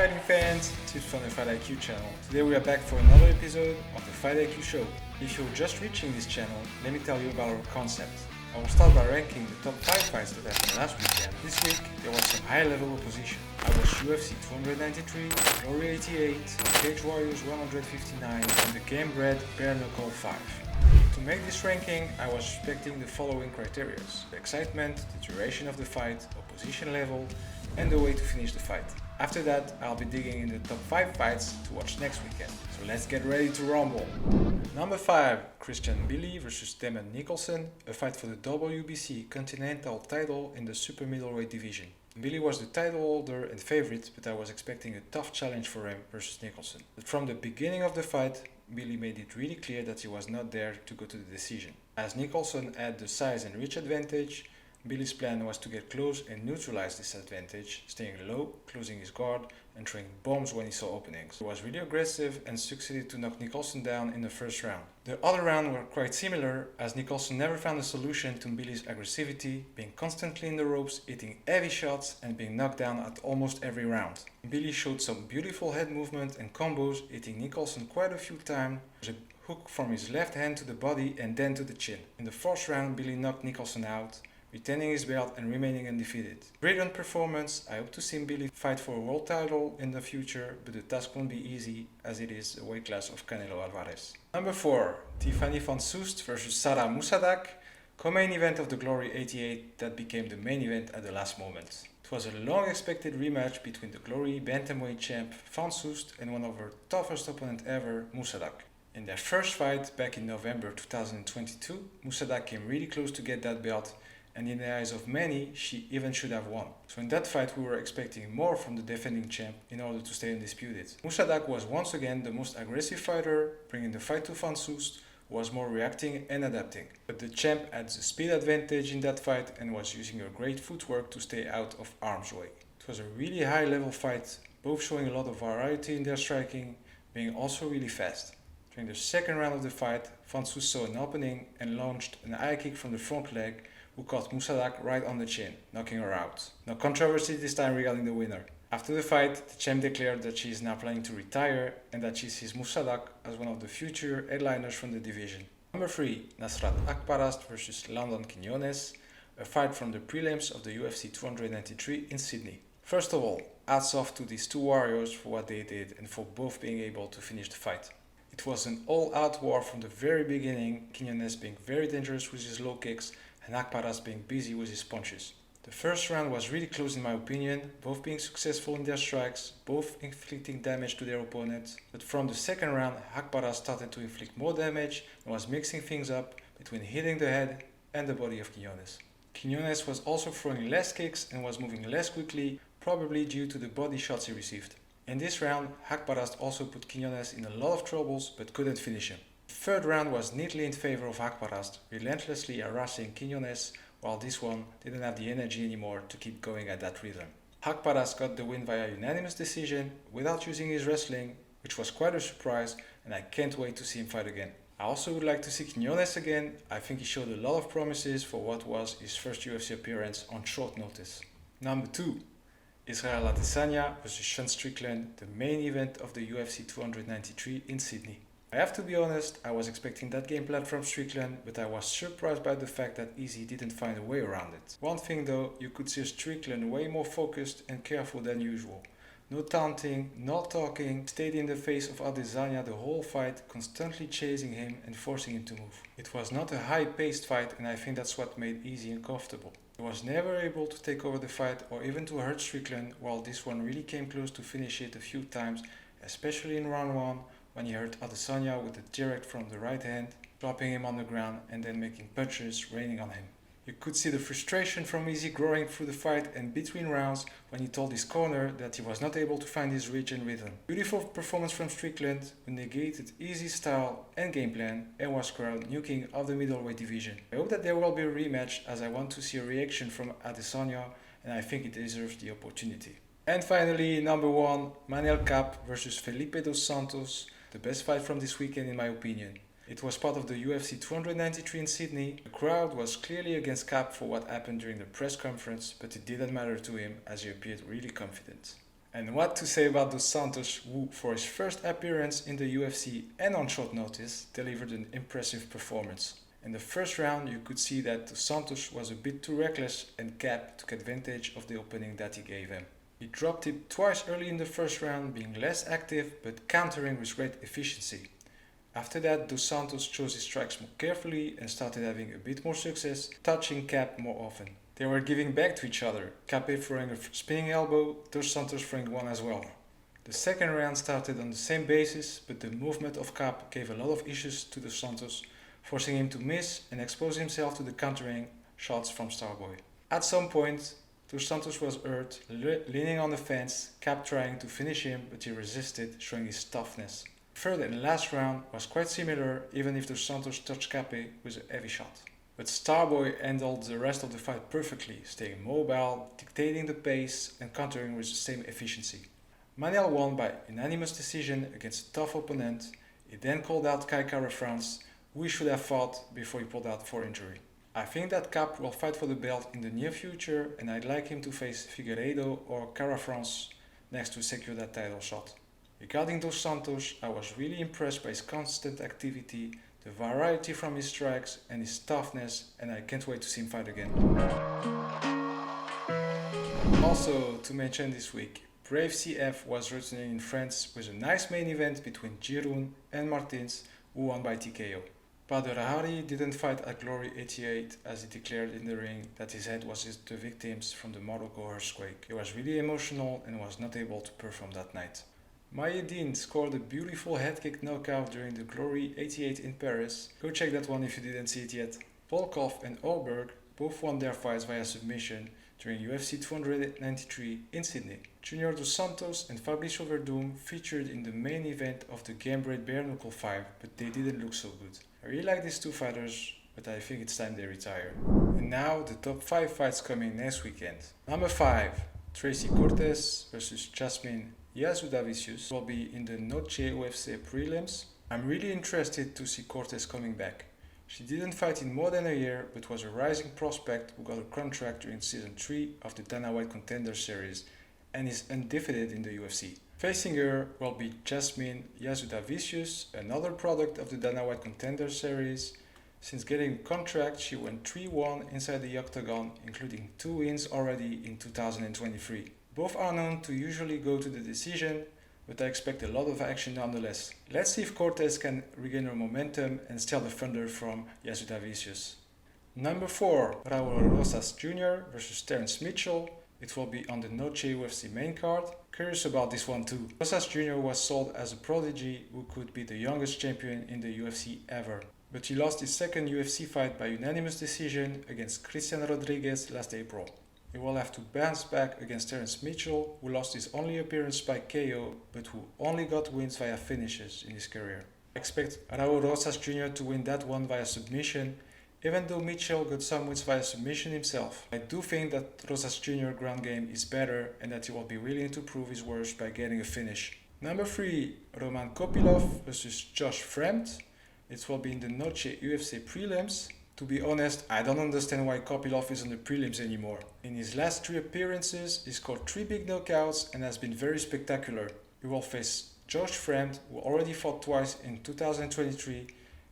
fighting fans, Tips from the Fight IQ channel. Today we are back for another episode of the Fight IQ show. If you're just reaching this channel, let me tell you about our concept. I will start by ranking the top 5 fights that happened last weekend. This week there was some high level opposition. I watched UFC 293, Glory 88, Cage Warriors 159 and the Game Bred Bare Knuckle 5. To make this ranking, I was respecting the following criteria: the excitement, the duration of the fight, opposition level, and the way to finish the fight. After that, I'll be digging in the top 5 fights to watch next weekend. So let's get ready to rumble. Number 5, Christian Billy vs Damon Nicholson, a fight for the WBC Continental title in the super middleweight division. Billy was the title holder and favorite, but I was expecting a tough challenge for him versus Nicholson. But from the beginning of the fight, Billy made it really clear that he was not there to go to the decision. As Nicholson had the size and reach advantage, Billy's plan was to get close and neutralize this advantage, staying low, closing his guard, and throwing bombs when he saw openings. He was really aggressive and succeeded to knock Nicholson down in the first round. The other round were quite similar, as Nicholson never found a solution to Billy's aggressivity, being constantly in the ropes, hitting heavy shots, and being knocked down at almost every round. Billy showed some beautiful head movement and combos, hitting Nicholson quite a few times, with a hook from his left hand to the body and then to the chin. In the fourth round, Billy knocked Nicholson out, retaining his belt and remaining undefeated. Brilliant performance. I hope to see Billy fight for a world title in the future, but the task won't be easy as it is a weight class of Canelo Alvarez. Number 4, Tiffany van Soest vs Sarah Musadak, co-main event of the Glory 88 that became the main event at the last moment. It was a long expected rematch between the Glory bantamweight champ van Soest and one of her toughest opponent ever, Musadak. In their first fight back in November 2022, Musadak came really close to get that belt, and in the eyes of many, she even should have won. So in that fight we were expecting more from the defending champ in order to stay undisputed. Musadak was once again the most aggressive fighter, bringing the fight to Van Soest, who was more reacting and adapting. But the champ had the speed advantage in that fight and was using her great footwork to stay out of harm's way. It was a really high level fight, both showing a lot of variety in their striking, being also really fast. During the second round of the fight, Van Soest saw an opening and launched an high kick from the front leg, who caught Musadak right on the chin, knocking her out. No controversy this time regarding the winner. After the fight, the champ declared that she is now planning to retire and that she sees Musadak as one of the future headliners from the division. Number 3, Nasrat Akparast vs Landon Quiñones, a fight from the prelims of the UFC 293 in Sydney. First of all, hats off to these two warriors for what they did and for both being able to finish the fight. It was an all-out war from the very beginning, Quiñones being very dangerous with his low kicks and Akparast being busy with his punches. The first round was really close in my opinion, both being successful in their strikes, both inflicting damage to their opponents. But from the second round, Akparast started to inflict more damage and was mixing things up between hitting the head and the body of Quiñones. Quiñones was also throwing less kicks and was moving less quickly, probably due to the body shots he received. In this round, Akparast also put Quiñones in a lot of troubles but couldn't finish him. The third round was neatly in favor of Akparast, relentlessly harassing Quiñones, while this one didn't have the energy anymore to keep going at that rhythm. Akparast got the win via unanimous decision without using his wrestling, which was quite a surprise, and I can't wait to see him fight again. I also would like to see Quiñones again. I think he showed a lot of promises for what was his first UFC appearance on short notice. Number 2, Israel Adesanya vs Sean Strickland, the main event of the UFC 293 in Sydney. I have to be honest, I was expecting that game plan from Strickland, but I was surprised by the fact that Izzy didn't find a way around it. One thing though, you could see Strickland way more focused and careful than usual. No taunting, not talking, stayed in the face of Adesanya the whole fight, constantly chasing him and forcing him to move. It was not a high-paced fight, and I think that's what made Izzy uncomfortable. He was never able to take over the fight or even to hurt Strickland, while this one really came close to finish it a few times, especially in round 1, when he hurt Adesanya with a direct from the right hand, dropping him on the ground and then making punches raining on him. You could see the frustration from Izzy growing through the fight and between rounds when he told his corner that he was not able to find his reach and rhythm. Beautiful performance from Strickland, who negated Izzy's style and game plan and was crowned new king of the middleweight division. I hope that there will be a rematch, as I want to see a reaction from Adesanya and I think it deserves the opportunity. And finally, number 1, Manel Kape vs Felipe dos Santos, the best fight from this weekend in my opinion. It was part of the UFC 293 in Sydney. The crowd was clearly against Kape for what happened during the press conference, but it didn't matter to him as he appeared really confident. And what to say about Dos Santos, who for his first appearance in the UFC and on short notice delivered an impressive performance. In the first round you could see that Dos Santos was a bit too reckless and Cap took advantage of the opening that he gave him. He dropped it twice early in the first round, being less active but countering with great efficiency. After that, Dos Santos chose his strikes more carefully and started having a bit more success, touching Cap more often. They were giving back to each other, Cape throwing a spinning elbow, Dos Santos throwing one as well. The second round started on the same basis, but the movement of Cap gave a lot of issues to Dos Santos, forcing him to miss and expose himself to the countering shots from Starboy. At some point, Dos Santos was hurt, leaning on the fence, Cap trying to finish him, but he resisted, showing his toughness. Third and last round was quite similar, even if Dos Santos touched Cape with a heavy shot. But Starboy handled the rest of the fight perfectly, staying mobile, dictating the pace, and countering with the same efficiency. Manel won by unanimous decision against a tough opponent. He then called out Kai Kara-France, who he should have fought before he pulled out for injury. I think that Cap will fight for the belt in the near future, and I'd like him to face Figueiredo or Kara-France next to secure that title shot. Regarding Dos Santos, I was really impressed by his constant activity, the variety from his strikes and his toughness, and I can't wait to see him fight again. Also, to mention this week, Brave CF was returning in France with a nice main event between Giroun and Martins, who won by TKO. Badr Hari didn't fight at Glory 88 as he declared in the ring that his head was the victims from the Morocco earthquake. He was really emotional and was not able to perform that night. Mayedine scored a beautiful head kick knockout during the Glory 88 in Paris. Go check that one if you didn't see it yet. Volkov and Oberg both won their fights via submission during UFC 293 in Sydney. Junior Dos Santos and Fabricio Verdum featured in the main event of the Gamebred Bare Knuckle fight, but they didn't look so good. I really like these two fighters, but I think it's time they retire. And now the top 5 fights coming next weekend. Number 5, Tracy Cortez versus Jasmine Jasudavicius will be in the Noche UFC prelims. I'm really interested to see Cortez coming back. She didn't fight in more than a year, but was a rising prospect who got a contract during season 3 of the Dana White Contender Series and is undefeated in the UFC. Facing her will be Jasmine Jasudavicius, another product of the Dana White Contender Series. Since getting a contract, she went 3-1 inside the octagon, including 2 wins already in 2023. Both are known to usually go to the decision, but I expect a lot of action nonetheless. Let's see if Cortez can regain her momentum and steal the thunder from Jasudavicius. Number 4, Raul Rosas Jr. versus Terence Mitchell. It will be on the Noche UFC main card. Curious about this one too. Rosas Jr. was sold as a prodigy who could be the youngest champion in the UFC ever. But he lost his second UFC fight by unanimous decision against Christian Rodriguez last April. He will have to bounce back against Terence Mitchell, who lost his only appearance by KO, but who only got wins via finishes in his career. I expect Raul Rosas Jr. to win that one via submission, even though Mitchell got some wins via submission himself. I do think that Rosas Jr. ground game is better and that he will be willing to prove his worth by getting a finish. Number 3, Roman Kopylov versus Josh Fremd. It will be in the Noche UFC prelims. To be honest, I don't understand why Kopylov is on the prelims anymore. In his last 3 appearances, he scored 3 big knockouts and has been very spectacular. He will face Josh Fremd, who already fought twice in 2023,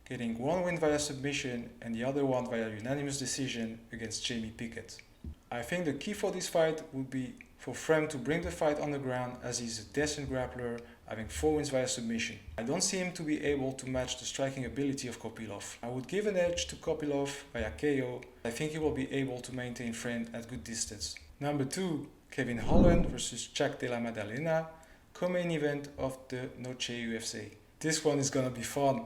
getting 1 win via submission and the other one via unanimous decision against Jamie Pickett. I think the key for this fight would be for Fremd to bring the fight on the ground, as he's a decent grappler, having 4 wins via submission. I don't see him to be able to match the striking ability of Kopylov. I would give an edge to Kopylov via KO. I think he will be able to maintain Fremd at good distance. Number 2, Kevin Holland versus Jack Della Maddalena, co-main event of the Noche UFC. This one is gonna be fun.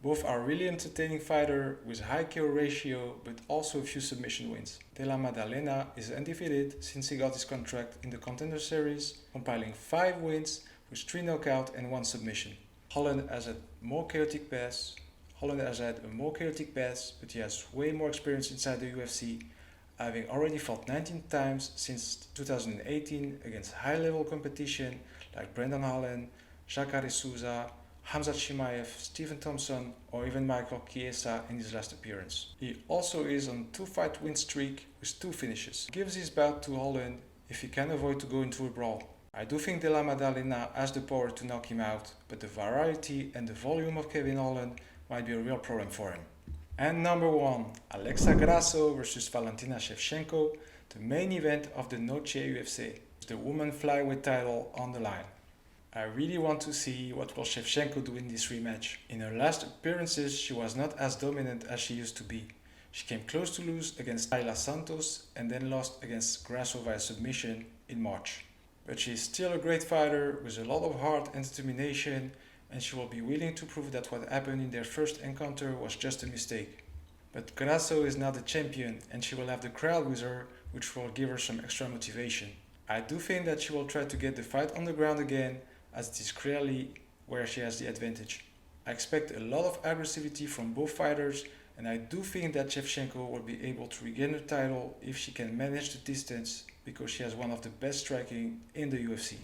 Both are really entertaining fighters with high KO ratio but also a few submission wins. Della Maddalena is undefeated since he got his contract in the Contender Series, compiling 5 wins with 3 knockout and 1 submission. Holland has had a more chaotic past, but he has way more experience inside the UFC, having already fought 19 times since 2018 against high-level competition like Brendan Holland, Jacare Souza, Hamzat Chimaev, Stephen Thompson, or even Michael Chiesa in his last appearance. He also is on 2-fight win streak with 2 finishes. He gives his bout to Holland if he can avoid to go into a brawl. I do think De La Maddalena has the power to knock him out, but the variety and the volume of Kevin Holland might be a real problem for him. And number 1, Alexa Grasso versus Valentina Shevchenko, the main event of the Noche UFC, the women flyweight title on the line. I really want to see what will Shevchenko do in this rematch. In her last appearances, she was not as dominant as she used to be. She came close to lose against Ayla Santos and then lost against Grasso via submission in March. But she is still a great fighter with a lot of heart and determination, and she will be willing to prove that what happened in their first encounter was just a mistake. But Grasso is now the champion, and she will have the crowd with her, which will give her some extra motivation. I do think that she will try to get the fight on the ground again, as it is clearly where she has the advantage. I expect a lot of aggressivity from both fighters, and I do think that Shevchenko will be able to regain the title if she can manage the distance, because she has one of the best striking in the UFC.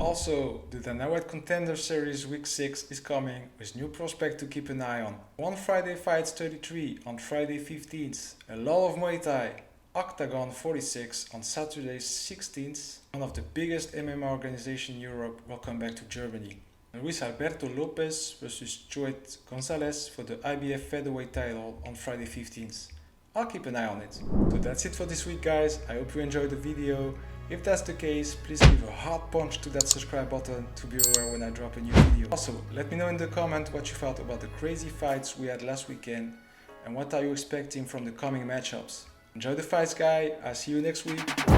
Also, the Dana White Contender Series Week 6 is coming with new prospects to keep an eye on. One Friday Fights 33 on Friday 15th, a lot of Muay Thai, Octagon 46 on Saturday 16th. One of the biggest MMA organizations in Europe will come back to Germany. Luis Alberto Lopez versus Joet Gonzalez for the IBF featherweight title on Friday 15th. I'll keep an eye on it. So that's it for this week, guys. I hope you enjoyed the video. If that's the case, please give a hard punch to that subscribe button to be aware when I drop a new video. Also, let me know in the comment what you felt about the crazy fights we had last weekend and what are you expecting from the coming matchups. Enjoy the fights, guys. I'll see you next week.